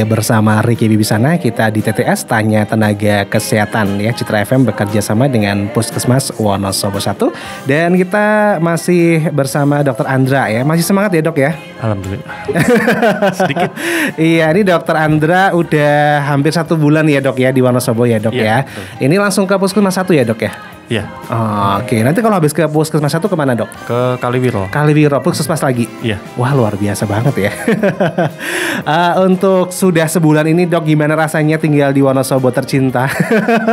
Bersama Ricky Bibisana, kita di TTS Tanya Tenaga Kesehatan ya. Citra FM bekerja sama dengan Puskesmas Wonosobo 1. Dan kita masih bersama Dr. Andra ya. Masih semangat ya dok ya? Alhamdulillah. Sedikit. Iya, ini Dr. Andra udah hampir 1 bulan ya dok ya di Wonosobo ya dok ya. Betul. Ini langsung ke Puskesmas 1 ya dok ya? Iya. Oke, nanti kalau habis ke Puskesmas 1 kemana dok? Ke Kaliwiro. Kaliwiro, Puskesmas lagi? Iya. Wah, luar biasa banget ya. Untuk sudah sebulan ini dok, gimana rasanya tinggal di Wonosobo tercinta?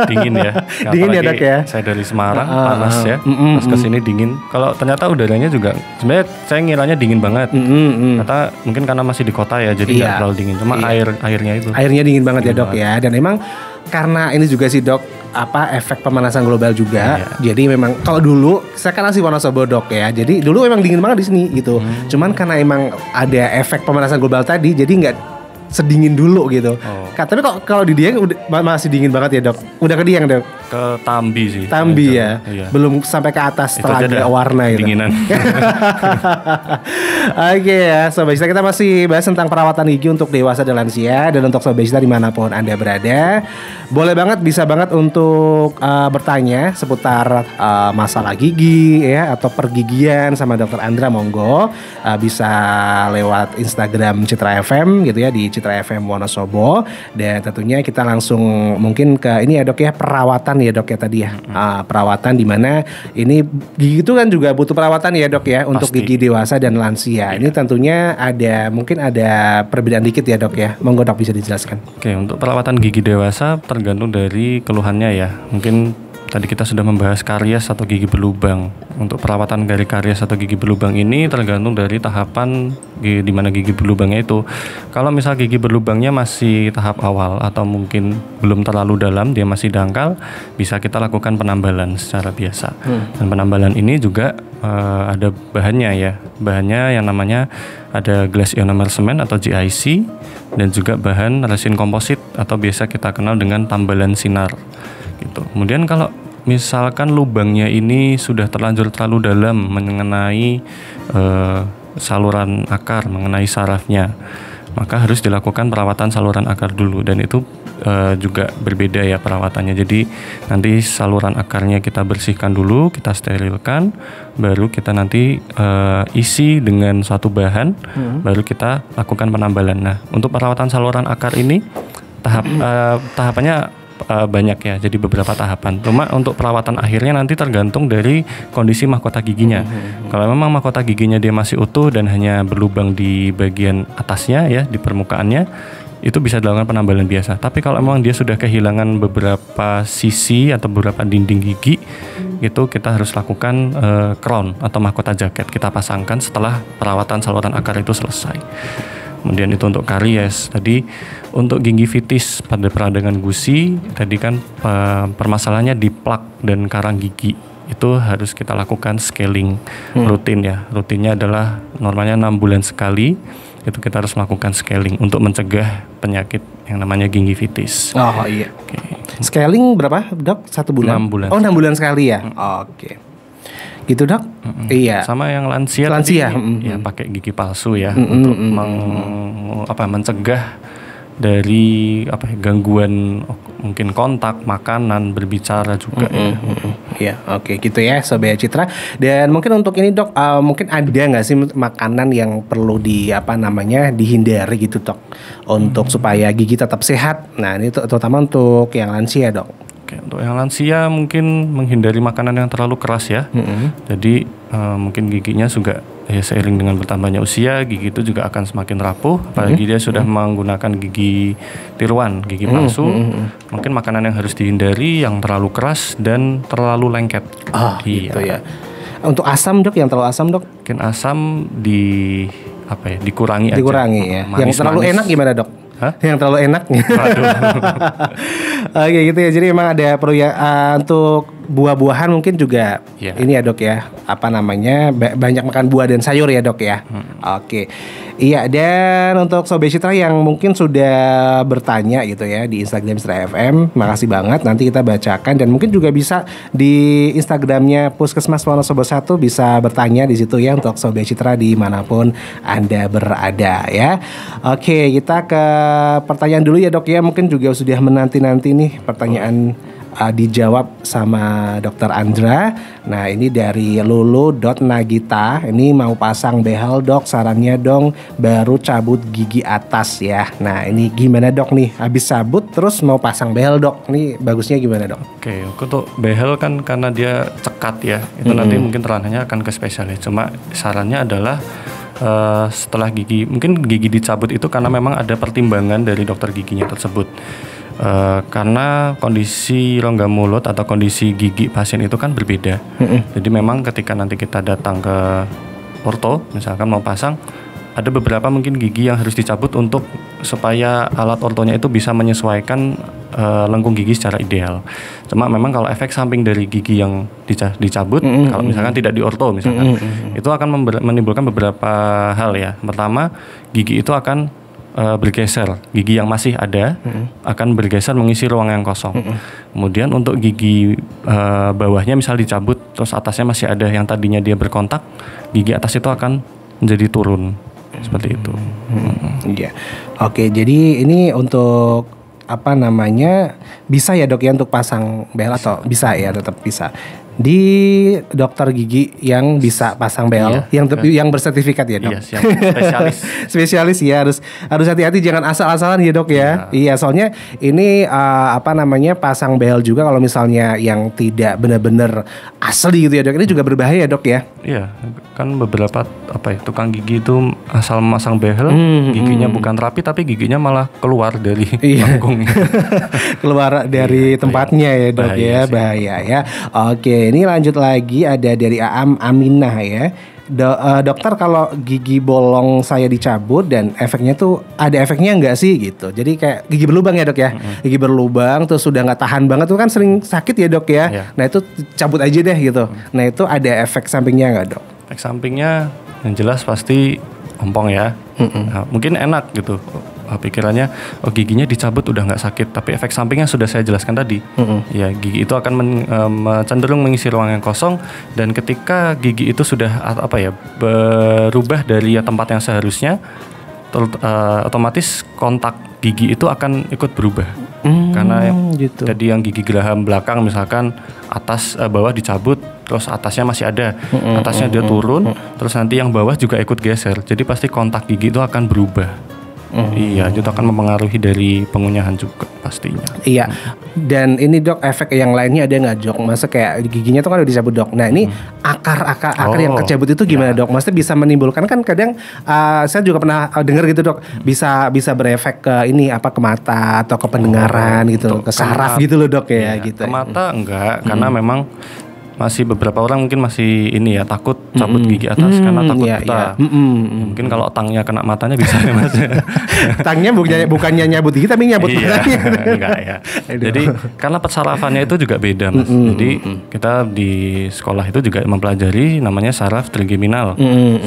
Dingin ya. Dingin ya dok ya. Saya dari Semarang, panas ya. Terus kesini dingin. Kalau ternyata udaranya juga, sebenarnya saya ngiranya dingin banget. Ternyata mungkin karena masih di kota ya, jadi nggak terlalu dingin. Cuma airnya itu. Airnya dingin banget ya dok ya. Dan emang karena ini juga sih dok, efek pemanasan global juga. Jadi memang kalau dulu saya kan asli Wonosobo dok ya. Jadi dulu memang dingin banget di sini gitu. Cuman karena emang ada efek pemanasan global tadi, jadi nggak sedingin dulu gitu. Tapi kalau di Dieng masih dingin banget ya dok. Udah ke Dieng dok? Ke Tambi sih. Tambi ya. Iya. Belum sampai ke atas Telaga Warna itu. Dinginan. Oke ya, Sobat Cita, kita masih bahas tentang perawatan gigi untuk dewasa dan lansia. Dan untuk Sobat Cita dimanapun Anda berada, boleh banget, bisa banget untuk bertanya seputar masalah gigi ya, atau pergigian sama Dr. Andra, monggo bisa lewat Instagram Citra FM gitu ya, di Citra FM Wonosobo. Dan tentunya kita langsung mungkin ke ini ya dok ya, perawatan ya dok ya tadi ya. Perawatan di mana ini gigi itu kan juga butuh perawatan ya dok ya. Untuk gigi dewasa dan lansia. Ini tentunya mungkin ada perbedaan dikit ya dok ya. Monggo dok, bisa dijelaskan. Oke, untuk perawatan gigi dewasa tergantung dari keluhannya ya. Mungkin tadi kita sudah membahas karies atau gigi berlubang. Untuk perawatan dari karies atau gigi berlubang ini tergantung dari tahapan di mana gigi berlubangnya itu. Kalau misal gigi berlubangnya masih tahap awal atau mungkin belum terlalu dalam, dia masih dangkal, bisa kita lakukan penambalan secara biasa. Dan penambalan ini juga ada bahannya ya. Bahannya yang namanya ada glass ionomer cement atau GIC, dan juga bahan resin komposit atau biasa kita kenal dengan tambalan sinar. Gitu. Kemudian kalau misalkan lubangnya ini sudah terlanjur terlalu dalam mengenai saluran akar, mengenai sarafnya, maka harus dilakukan perawatan saluran akar dulu. Dan itu juga berbeda ya perawatannya. Jadi nanti saluran akarnya kita bersihkan dulu, kita sterilkan, baru kita nanti isi dengan suatu bahan, baru kita lakukan penambalan. Nah, untuk perawatan saluran akar ini tahapannya banyak ya, jadi beberapa tahapan. Cuma untuk perawatan akhirnya nanti tergantung dari kondisi mahkota giginya. Kalau memang mahkota giginya dia masih utuh dan hanya berlubang di bagian atasnya ya, di permukaannya, itu bisa dilakukan penambalan biasa. Tapi kalau memang dia sudah kehilangan beberapa sisi atau beberapa dinding gigi, itu kita harus lakukan crown atau mahkota jaket, kita pasangkan setelah perawatan saluran akar itu selesai. Kemudian itu untuk karies. Tadi untuk gingivitis pada peradangan gusi, tadi kan permasalahannya di plak dan karang gigi. Itu harus kita lakukan scaling rutin ya. Rutinnya adalah normalnya 6 bulan sekali. Itu kita harus melakukan scaling untuk mencegah penyakit yang namanya gingivitis. Oh iya. Scaling berapa dok? 1 bulan? 6 bulan. Oh 6 bulan sekali ya? Oke. Gitu dok? Iya. Sama yang lansia. Ya pakai gigi palsu ya, untuk mencegah dari gangguan mungkin kontak, makanan, berbicara juga. Iya, oke gitu ya Sobat Citra. Dan mungkin untuk ini dok, mungkin ada nggak sih makanan yang perlu dihindari gitu dok, untuk supaya gigi tetap sehat. Nah ini terutama untuk yang lansia dok. Oke, untuk yang lansia mungkin menghindari makanan yang terlalu keras ya. Jadi mungkin giginya juga ya, seiring dengan bertambahnya usia, gigi itu juga akan semakin rapuh. Apalagi dia sudah menggunakan gigi tiruan, gigi palsu. Mungkin makanan yang harus dihindari yang terlalu keras dan terlalu lengket. Gitu ya. Untuk asam dok, yang terlalu asam dok? Mungkin asam dikurangi aja. Dikurangi ya. Yang terlalu enak gimana dok? Yang terlalu enak. Oke gitu ya. Jadi memang ada perlu ya, untuk buah-buahan mungkin juga ini ya dok ya, apa namanya, banyak makan buah dan sayur ya dok ya. Oke. Iya, dan untuk Sobat Citra yang mungkin sudah bertanya gitu ya di Instagram Citra FM, makasih banget, nanti kita bacakan. Dan mungkin juga bisa di Instagramnya Puskesmas Wonosobo 1 bisa bertanya di situ ya untuk Sobat Citra dimanapun Anda berada ya. Oke, kita ke pertanyaan dulu ya dok ya, mungkin juga sudah menanti-nanti nih pertanyaan dijawab sama Dokter Andra. Nah ini dari Lulu.Nagita, ini mau pasang behel dok, sarannya dong baru cabut gigi atas ya. Nah ini gimana dok nih, habis cabut terus mau pasang behel dok, ini bagusnya gimana dok? Oke, untuk behel kan karena dia cekat ya, itu nanti mungkin ranahnya akan ke spesialis. Cuma sarannya adalah setelah gigi, mungkin gigi dicabut itu karena memang ada pertimbangan dari dokter giginya tersebut. Karena kondisi rongga mulut atau kondisi gigi pasien itu kan berbeda. Jadi memang ketika nanti kita datang ke orto, misalkan mau pasang, ada beberapa mungkin gigi yang harus dicabut untuk supaya alat ortonya itu bisa menyesuaikan lengkung gigi secara ideal. Cuma memang kalau efek samping dari gigi yang dicabut, kalau misalkan tidak di orto misalkan, itu akan menimbulkan beberapa hal ya. Pertama, gigi itu akan bergeser, gigi yang masih ada akan bergeser mengisi ruang yang kosong. Kemudian untuk gigi bawahnya misal dicabut terus atasnya masih ada yang tadinya dia berkontak, gigi atas itu akan menjadi turun seperti itu. Iya. Oke, jadi ini untuk apa namanya, bisa ya dok ya untuk pasang behel atau bisa ya, tetap bisa di dokter gigi yang bisa pasang behel, yang bersertifikat ya dok. Iya, spesialis. Spesialis ya, harus hati-hati, jangan asal-asalan ya dok ya. Iya, soalnya ini apa namanya, pasang behel juga kalau misalnya yang tidak benar-benar asli gitu ya dok, ini juga berbahaya dok ya. Iya, kan beberapa tukang gigi itu asal memasang behel, giginya bukan rapi tapi giginya malah keluar dari lengkung. Keluar dari tempatnya ya dok ya, bahaya ya. Oke, ini lanjut lagi, ada dari Aam Aminah ya. Dokter, kalau gigi bolong saya dicabut dan efeknya tuh ada efeknya nggak sih gitu? Jadi kayak gigi berlubang ya dok ya, gigi berlubang terus sudah nggak tahan banget tuh kan sering sakit ya dok ya. Nah itu cabut aja deh gitu. Nah itu ada efek sampingnya nggak dok? Efek sampingnya yang jelas pasti ompong ya. Nah, mungkin enak gitu. Pikirannya giginya dicabut udah nggak sakit, tapi efek sampingnya sudah saya jelaskan tadi. Ya, gigi itu akan cenderung mengisi ruang yang kosong, dan ketika gigi itu sudah berubah dari tempat yang seharusnya, otomatis kontak gigi itu akan ikut berubah. Karena gitu. Jadi yang gigi geraham belakang misalkan atas bawah dicabut, terus atasnya masih ada, atasnya dia turun, terus nanti yang bawah juga ikut geser. Jadi pasti kontak gigi itu akan berubah. Iya, itu akan mempengaruhi dari pengunyahan juga pastinya. Iya. Dan ini dok, efek yang lainnya ada nggak dok? Masa kayak giginya tuh kan udah dicabut dok. Nah ini akar yang kecabut itu gimana dok? Maksudnya bisa menimbulkan, kan kadang saya juga pernah dengar gitu dok, bisa berefek ke ini ke mata atau ke pendengaran gitu, ke saraf gitu loh dok ya gitu. Ke mata enggak, karena memang masih beberapa orang mungkin masih ini ya, takut cabut gigi atas karena takut buta. Mungkin kalau tangnya kena matanya bisa ya mas. Tangnya bukannya nyabut gigi tapi nyabut matanya. Enggak ya. Jadi karena persarafannya itu juga beda mas. Jadi kita di sekolah itu juga mempelajari namanya saraf trigeminal.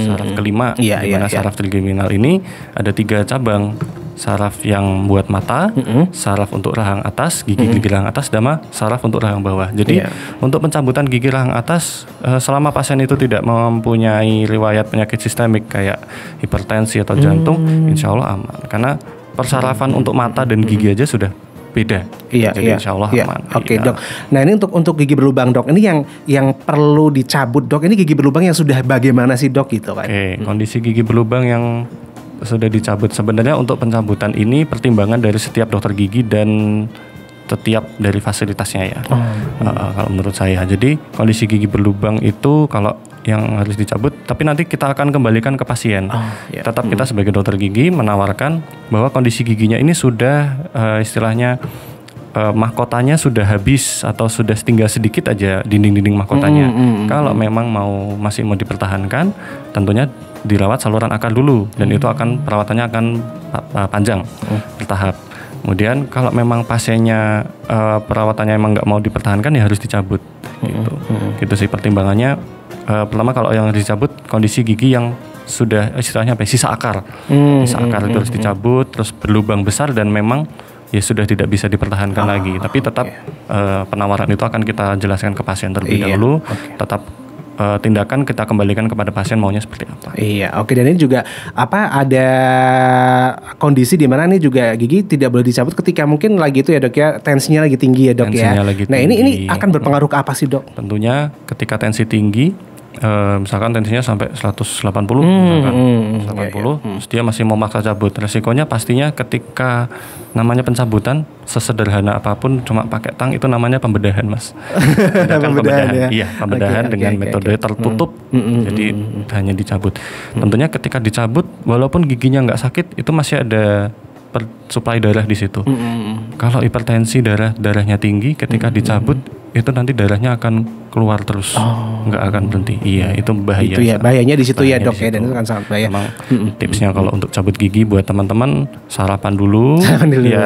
Saraf kelima. Dimana saraf trigeminal ini ada 3 cabang. Saraf yang buat mata, saraf untuk rahang atas, gigi rahang atas, sama saraf untuk rahang bawah. Jadi untuk pencabutan gigi rahang atas, selama pasien itu tidak mempunyai riwayat penyakit sistemik kayak hipertensi atau jantung, insya Allah aman. Karena persarafan untuk mata dan gigi aja sudah beda. Jadi insya Allah aman. Oke dok. Nah ini untuk gigi berlubang dok, ini yang perlu dicabut dok, ini gigi berlubang yang sudah bagaimana sih dok gitu kan? Kondisi gigi berlubang yang sudah dicabut, sebenarnya untuk pencabutan ini pertimbangan dari setiap dokter gigi dan setiap dari fasilitasnya ya. Kalau menurut saya, jadi kondisi gigi berlubang itu kalau yang harus dicabut, tapi nanti kita akan kembalikan ke pasien. Tetap kita sebagai dokter gigi menawarkan bahwa kondisi giginya ini sudah istilahnya mahkotanya sudah habis atau sudah tinggal sedikit aja dinding-dinding mahkotanya. Kalau memang masih mau dipertahankan, tentunya dirawat saluran akar dulu, dan itu akan perawatannya akan panjang, bertahap. Kemudian kalau memang pasiennya perawatannya emang nggak mau dipertahankan ya harus dicabut gitu. Gitu sih pertimbangannya. Pertama kalau yang dicabut kondisi gigi yang sudah istilahnya apa? Sisa akar. Sisa akar itu harus dicabut, terus berlubang besar dan memang ya sudah tidak bisa dipertahankan lagi. Tapi tetap penawaran itu akan kita jelaskan ke pasien terlebih dahulu. Tetap tindakan kita kembalikan kepada pasien maunya seperti apa. Iya, oke. Dan ini juga ada kondisi di mana ini juga gigi tidak boleh dicabut ketika mungkin lagi itu ya dok ya, tensinya lagi tinggi ya dok ya. Nah ini akan berpengaruh ke apa sih dok? Tentunya ketika tensi tinggi, misalkan tensinya sampai 180 misalkan 180 terus dia masih mau maksa cabut, resikonya pastinya ketika namanya pencabutan sesederhana apapun cuma pakai tang itu namanya pembedahan mas. pembedahan ya? Iya, pembedahan dengan metode tertutup, jadi hanya dicabut. Tentunya ketika dicabut walaupun giginya nggak sakit itu masih ada suplai darah di situ. Kalau hipertensi darahnya tinggi, ketika dicabut itu nanti darahnya akan keluar terus, nggak akan berhenti. Iya, itu bahaya. Itu ya bahayanya di situ ya dok ya, dan itu kan sangat bahaya. Emang tipsnya kalau untuk cabut gigi buat teman-teman sarapan dulu,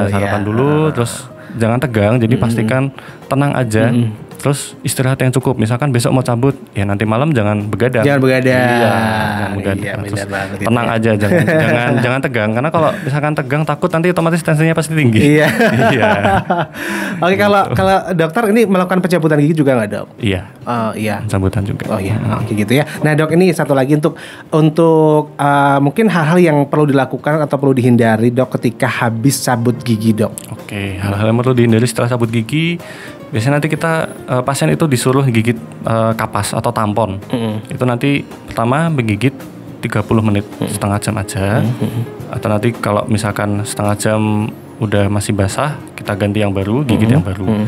sarapan dulu, terus jangan tegang. Jadi pastikan tenang aja. Terus istirahat yang cukup. Misalkan besok mau cabut, ya nanti malam jangan begadang. Jangan begadang. Iya, jangan begadang. Terus tenang aja, jangan tegang. Karena kalau misalkan tegang takut nanti otomatis tensinya pasti tinggi. Iya. Oke, kalau dokter ini melakukan pencabutan gigi juga nggak dok? Iya. Iya. Pencabutan juga. Oh iya, oke gitu ya. Nah dok, ini satu lagi untuk mungkin hal-hal yang perlu dilakukan atau perlu dihindari dok ketika habis cabut gigi dok. Oke, hal-hal yang perlu dihindari setelah cabut gigi. Biasanya nanti kita pasien itu disuruh gigit kapas atau tampon. Itu nanti pertama menggigit 30 menit, setengah jam aja. Atau nanti kalau misalkan setengah jam udah masih basah, kita ganti yang baru, gigit yang baru.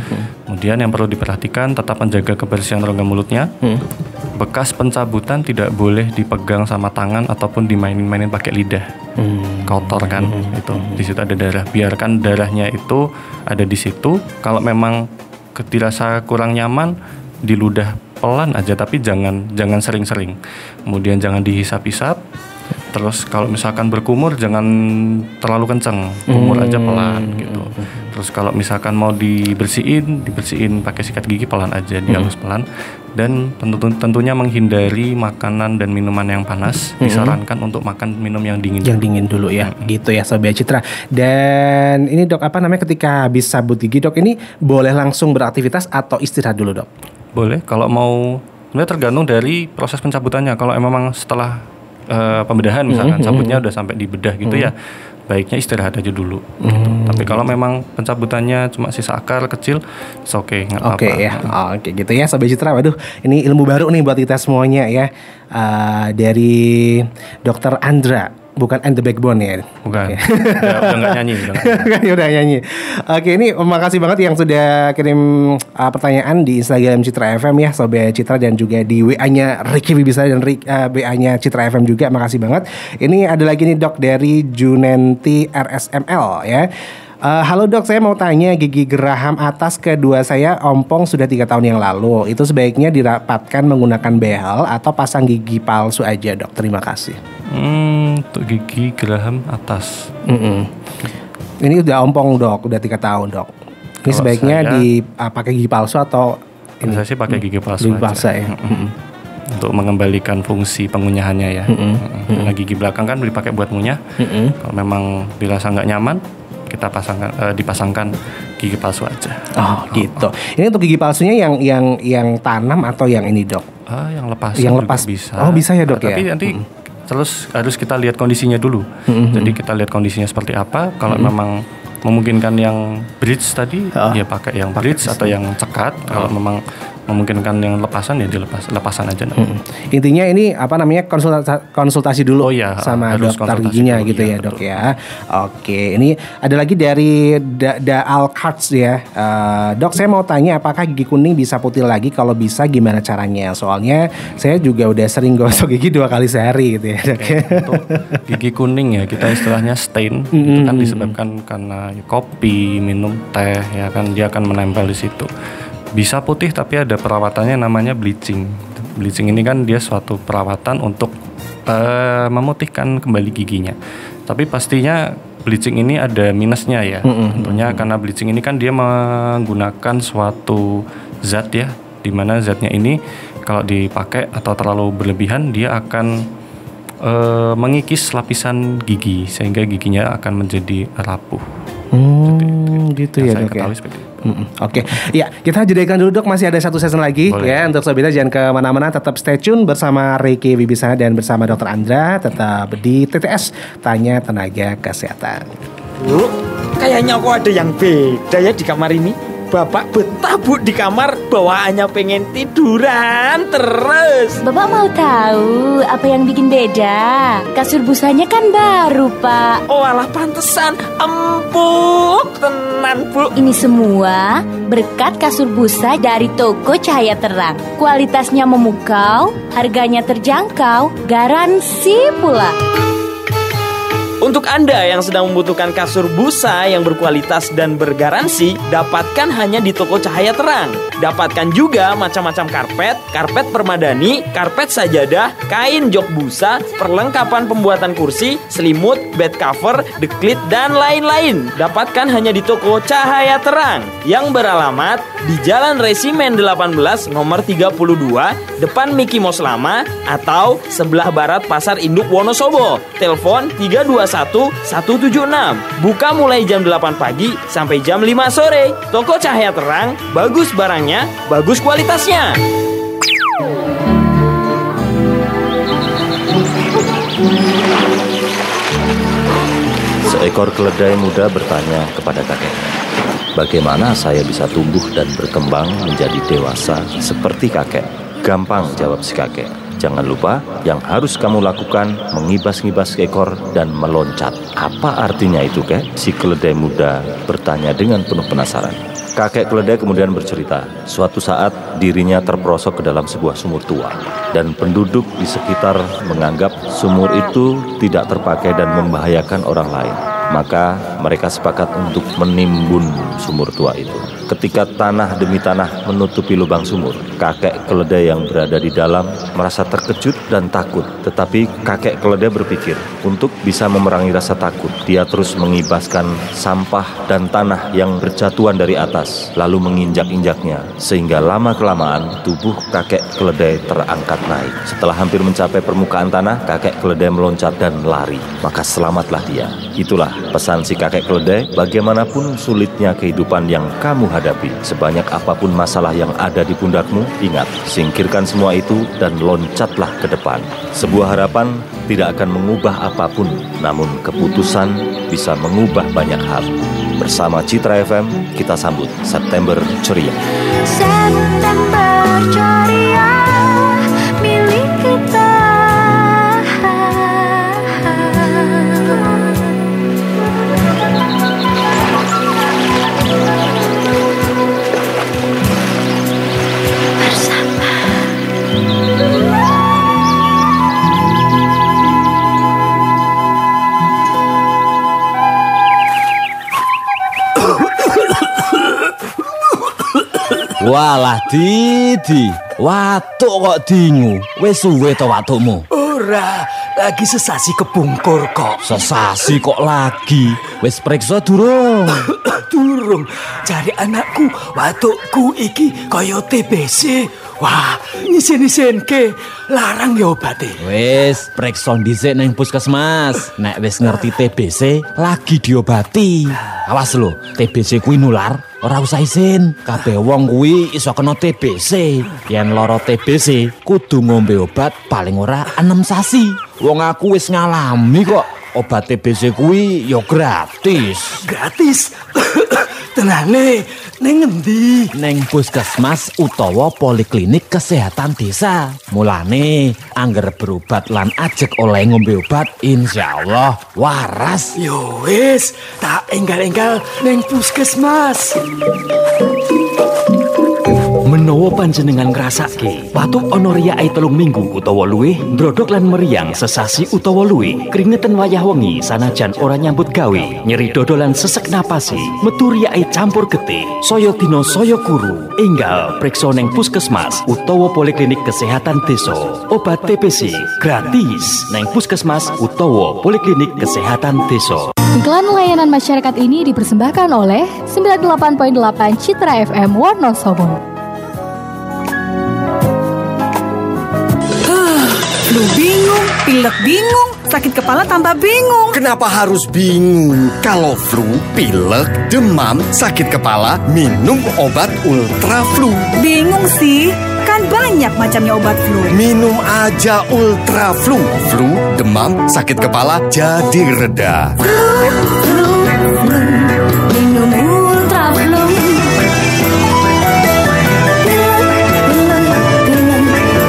Kemudian yang perlu diperhatikan tetap menjaga kebersihan rongga mulutnya. Bekas pencabutan tidak boleh dipegang sama tangan ataupun dimainin pakai lidah. Kotor kan itu. Di situ ada darah. Biarkan darahnya itu ada di situ. Kalau memang dirasa kurang nyaman, diludah pelan aja, tapi jangan sering-sering. Kemudian jangan dihisap-hisap. Terus kalau misalkan berkumur jangan terlalu kenceng, kumur aja pelan gitu. Terus kalau misalkan mau dibersihin pakai sikat gigi pelan aja, dihalus pelan. Dan tentunya menghindari makanan dan minuman yang panas. Disarankan untuk makan minum yang dingin. Yang dingin dulu ya, gitu ya Sobat Citra. Dan ini dok, habis cabut gigi dok, ini boleh langsung beraktivitas atau istirahat dulu dok? Boleh, kalau mau. Sebenarnya tergantung dari proses pencabutannya. Kalau memang setelah pembedahan misalkan cabutnya udah sampai di bedah gitu ya, baiknya istirahat aja dulu gitu. Tapi kalau memang pencabutannya cuma sisa akar kecil, oke, nggak apa-apa. Oke ya, oke gitu ya Sobat Citra. Waduh, ini ilmu baru nih buat kita semuanya ya. Dari Dokter Andra. Bukan And The Backbone ya? Bukan. Udah nggak nyanyi. Udah nyanyi. Oke, ini makasih banget yang sudah kirim pertanyaan di Instagram Citra FM ya, Sobat Citra, dan juga di WA-nya Ricky Wibisara dan WA-nya Citra FM juga. Makasih banget. Ini ada lagi nih dok dari Junenti RSML ya. Halo dok, saya mau tanya, gigi geraham atas kedua saya ompong sudah 3 tahun yang lalu. Itu sebaiknya dirapatkan menggunakan behel atau pasang gigi palsu aja dok? Terima kasih. Untuk gigi geraham atas. Ini udah ompong dok, udah 3 tahun dok. Ini kalau sebaiknya dipakai gigi palsu atau ini? Saya sih pakai gigi palsu aja. Ya. Untuk mengembalikan fungsi pengunyahannya ya. Karena gigi belakang kan dipakai buat ngunyah. Kalau memang dirasa nggak nyaman, kita dipasangkan gigi palsu aja. Oh gitu. Ini untuk gigi palsunya yang tanam atau yang ini dok? Yang lepas. Yang lepas bisa. Oh bisa ya dok ya. Tapi nanti terus harus kita lihat kondisinya dulu. Jadi kita lihat kondisinya seperti apa. Kalau memang memungkinkan yang bridge tadi, ya pakai yang bridge atau yang cekat. Kalau memang memungkinkan yang lepasan ya lepasan aja. Intinya ini konsultasi dulu sama dokter giginya gitu ya dok ya. Oke, ini ada lagi dari Daal Cards ya. Dok, saya mau tanya apakah gigi kuning bisa putih lagi? Kalau bisa gimana caranya? Soalnya saya juga udah sering gosok gigi 2 kali sehari gitu ya dok. Untuk gigi kuning ya kita istilahnya stain. Itu kan disebabkan karena kopi, minum teh ya kan, dia akan menempel di situ. Bisa putih tapi ada perawatannya namanya bleaching. Bleaching ini kan dia suatu perawatan untuk memutihkan kembali giginya. Tapi pastinya bleaching ini ada minusnya ya. Tentunya karena bleaching ini kan dia menggunakan suatu zat ya, di mana zatnya ini kalau dipakai atau terlalu berlebihan dia akan mengikis lapisan gigi sehingga giginya akan menjadi rapuh. Gitu ya Dok ya. Oke, ya kita jadikan dulu Dok, masih ada satu season lagi. Boleh. Ya. Untuk Sobat jangan kemana-mana, tetap stay tune bersama Ricky Wibisana dan bersama Dr. Andra, tetap di TTS Tanya Tenaga Kesehatan. Bu, kayaknya kok ada yang beda ya di kamar ini. Bapak betah Bu di kamar, bawaannya pengen tiduran terus. Bapak mau tahu apa yang bikin beda? Kasur busanya kan baru Pak. Oh alah pantesan, empuk tenan Bu. Ini semua berkat kasur busa dari toko Cahaya Terang. Kualitasnya memukau, harganya terjangkau, garansi pula. Untuk Anda yang sedang membutuhkan kasur busa yang berkualitas dan bergaransi, dapatkan hanya di toko Cahaya Terang. Dapatkan juga macam-macam karpet permadani, karpet sajadah, kain jok busa, perlengkapan pembuatan kursi, selimut, bed cover, deklit, dan lain-lain. Dapatkan hanya di toko Cahaya Terang yang beralamat di Jalan Resimen 18 nomor 32, depan Mickey Mouse Lama atau sebelah barat Pasar Induk Wonosobo. Telepon 321-176. Buka mulai jam 8 pagi sampai jam 5 sore. Toko Cahaya Terang, bagus barangnya, bagus kualitasnya. Seekor keledai muda bertanya kepada kakeknya, "Bagaimana saya bisa tumbuh dan berkembang menjadi dewasa seperti kakek?" "Gampang," jawab si kakek. "Jangan lupa, yang harus kamu lakukan mengibas-ngibas ekor dan meloncat." "Apa artinya itu, kek?" si keledai muda bertanya dengan penuh penasaran. Kakek keledai kemudian bercerita, suatu saat dirinya terperosok ke dalam sebuah sumur tua, dan penduduk di sekitar menganggap sumur itu tidak terpakai dan membahayakan orang lain. Maka mereka sepakat untuk menimbun sumur tua itu. Ketika tanah demi tanah menutupi lubang sumur, kakek keledai yang berada di dalam merasa terkejut dan takut. Tetapi kakek keledai berpikir, untuk bisa memerangi rasa takut, dia terus mengibaskan sampah dan tanah yang berjatuhan dari atas, lalu menginjak-injaknya, sehingga lama-kelamaan tubuh kakek keledai terangkat naik. Setelah hampir mencapai permukaan tanah, kakek keledai meloncat dan lari. Maka selamatlah dia. Itulah pesan si kakek keledai, bagaimanapun sulitnya kehidupan yang kamu hadapi, sebanyak apapun masalah yang ada di pundakmu, ingat, singkirkan semua itu dan loncatlah ke depan. Sebuah harapan tidak akan mengubah apapun, namun keputusan bisa mengubah banyak hal. Bersama Citra FM, kita sambut September Ceria. September Ceria, milik kita. Walah Didi, watuk kok dingu. Wis suwe to watukmu? Ora, lagi sesasi kebungkur kok. Sesasi kok lagi? Wis priksa durung? Durung. Cari anakku, watukku iki kaya TBC. Wah, nisen-nisenke larang ya obate. Wis priksa dhisik ning puskesmas. Nek wis ngerti TBC, lagi diobati. Awas lho, TBC kuwi nular. Ora usah isin, kabeh wong kuwi iso kena TBC. Yen lara TBC, kudu ngombe obat paling ora 6 sasi. Wong aku wis ngalami kok. Obat TBC kuwi ya gratis. Gratis? Tenane, ning endi? Ning puskesmas utawa poliklinik kesehatan desa. Mulane angger berobat lan ajek oleh ngombe obat, insyaallah waras. Yo wis, tak enggal-enggal ning puskesmas. Menawa panjenengan ngrasake watuk ana riyae 3 minggu utawa luwih, ndrodhok lan meriang sesasi utawa luwih, keringetan wayah wengi sanajan ora nyambut gawe, nyeri dada lan sesek napasi, metu riyae campur getih, saya dina saya kuru, enggal priksa ning puskesmas utawa poliklinik kesehatan desa. Obat TBC gratis ning puskesmas utawa poliklinik kesehatan desa. Iklan layanan masyarakat ini dipersembahkan oleh 98.8 Citra FM Wonosobo. Flu bingung, pilek bingung, sakit kepala tambah bingung. Kenapa harus bingung? Kalau flu, pilek, demam, sakit kepala, minum obat Ultra Flu. Bingung sih, kan banyak macamnya obat flu. Minum aja Ultra Flu. Flu, demam, sakit kepala jadi reda. Minum Ultra Flu.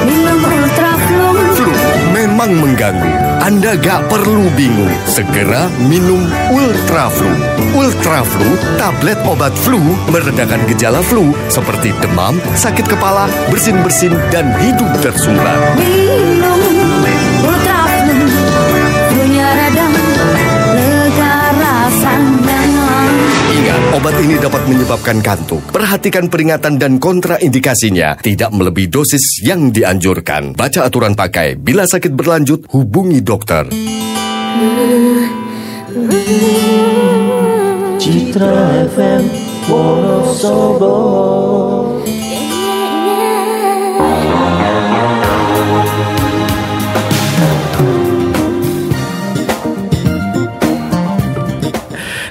Minum Ultra Flu. Flu memang mengganggu. Anda gak perlu bingung. Segera minum Ultra Flu. Ultra Flu, tablet obat flu meredakan gejala flu seperti demam, sakit kepala, bersin-bersin, dan hidung tersumbat. Minum Ultra Flu. Flu-nya redam, lega rasanya. Ingat, obat ini dapat menyebabkan kantuk. Perhatikan peringatan dan kontraindikasinya. Tidak melebihi dosis yang dianjurkan. Baca aturan pakai. Bila sakit berlanjut, hubungi dokter. Citra FM Wonosobo.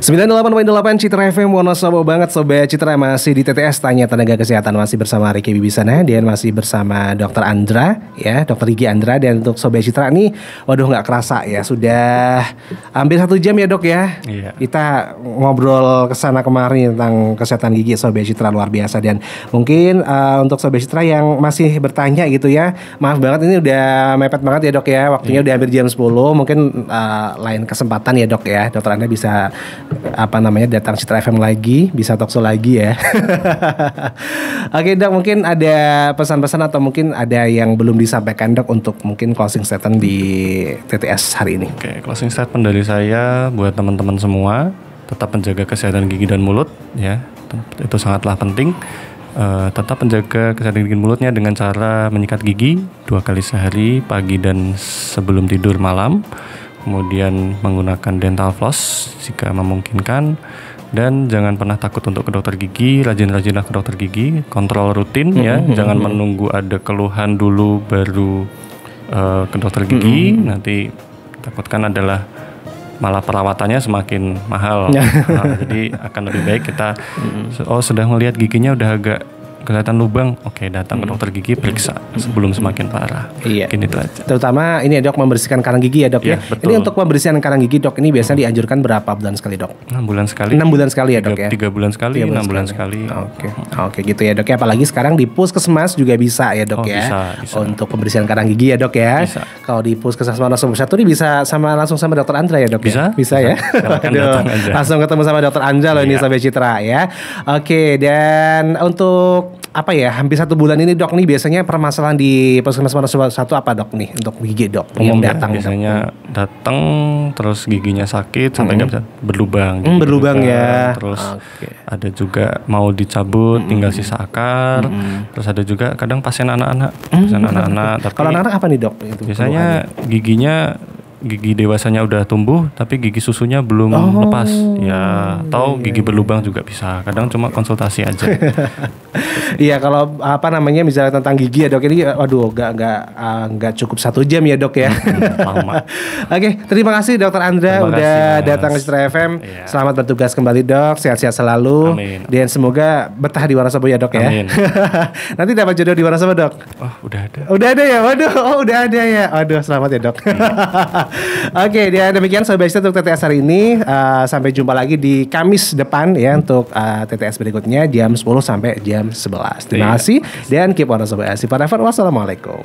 98.8 Citra FM Wonosobo banget Sobat Citra, masih di TTS Tanya Tenaga Kesehatan, masih bersama Ricky Bibisana dan masih bersama Dr. Andra ya, Dr. Gigi Andra. Dan untuk Sobat Citra nih, waduh gak kerasa ya, sudah hampir 1 jam ya dok ya. Iya. Kita ngobrol kesana kemari tentang kesehatan gigi Sobat Citra, luar biasa. Dan mungkin untuk Sobat Citra yang masih bertanya gitu ya, maaf banget ini udah mepet banget ya dok ya, waktunya udah hampir jam 10. Mungkin lain kesempatan ya dok ya, Dr. Andra bisa datang Citra FM lagi, bisa talkshow lagi ya. Oke dok, mungkin ada pesan-pesan atau mungkin ada yang belum disampaikan dok untuk mungkin closing statement di TTS hari ini. Oke, closing statement dari saya buat teman-teman semua, tetap menjaga kesehatan gigi dan mulut ya, itu sangatlah penting. Tetap menjaga kesehatan gigi dan mulutnya dengan cara menyikat gigi 2 kali sehari, pagi dan sebelum tidur malam. Kemudian menggunakan dental floss jika memungkinkan, dan jangan pernah takut untuk ke dokter gigi. Rajin-rajinlah ke dokter gigi, kontrol rutin ya, jangan menunggu ada keluhan dulu baru ke dokter gigi. Nanti takutkan adalah malah perawatannya semakin mahal. Jadi akan lebih baik kita sudah melihat giginya udah agak kelihatan lubang, oke datang ke dokter gigi, periksa sebelum semakin parah. Iya. Mungkin itu aja. Terutama ini ya dok, membersihkan karang gigi ya dok ya. Betul. Ini untuk pembersihan karang gigi dok, ini biasanya dianjurkan berapa bulan sekali dok? 6 bulan sekali. 6 bulan sekali ya dok ya. 3 bulan sekali, 6 bulan sekali. Oke gitu ya dok ya. Apalagi sekarang di puskesmas juga bisa ya dok ya. Bisa. Untuk pembersihan karang gigi ya dok ya. Bisa. Kalau di puskesmas Wonosobo 1 ini bisa langsung sama dokter Andra ya dok ya. Bisa ya. Langsung ketemu sama dokter Andra loh ini Sobat Citra ya. Oke, dan untuk hampir 1 bulan ini dok nih biasanya permasalahan di puskesmas Wonosobo 1 apa dok nih untuk gigi dok yang datang? Biasanya datang terus giginya sakit sampai nggak bisa berlubang. Berlubang ya. Terus ada juga mau dicabut tinggal sisa akar. Terus ada juga kadang pasien anak-anak. Tapi kalau anak-anak apa nih dok? Biasanya gigi dewasanya udah tumbuh tapi gigi susunya belum lepas ya, atau gigi berlubang juga bisa. Kadang cuma konsultasi aja. Iya, kalau misalnya tentang gigi ya dok, ini waduh nggak cukup 1 jam ya dok ya. Oke, terima kasih dokter Andra udah datang ke Citra FM. Selamat bertugas kembali dok, sehat-sehat selalu. Amin. Dan semoga betah di Wonosobo ya dok ya. Amin. Nanti dapat jodoh di Wonosobo dok. Udah ada. Udah ada ya, waduh, udah ada ya. Waduh, selamat ya dok. Oke, dan demikian Sobat Citra untuk TTS hari ini. Sampai jumpa lagi di Kamis depan ya untuk TTS berikutnya jam 10 sampai jam 11. Terima kasih dan keep on Sobat Citra. Wassalamualaikum.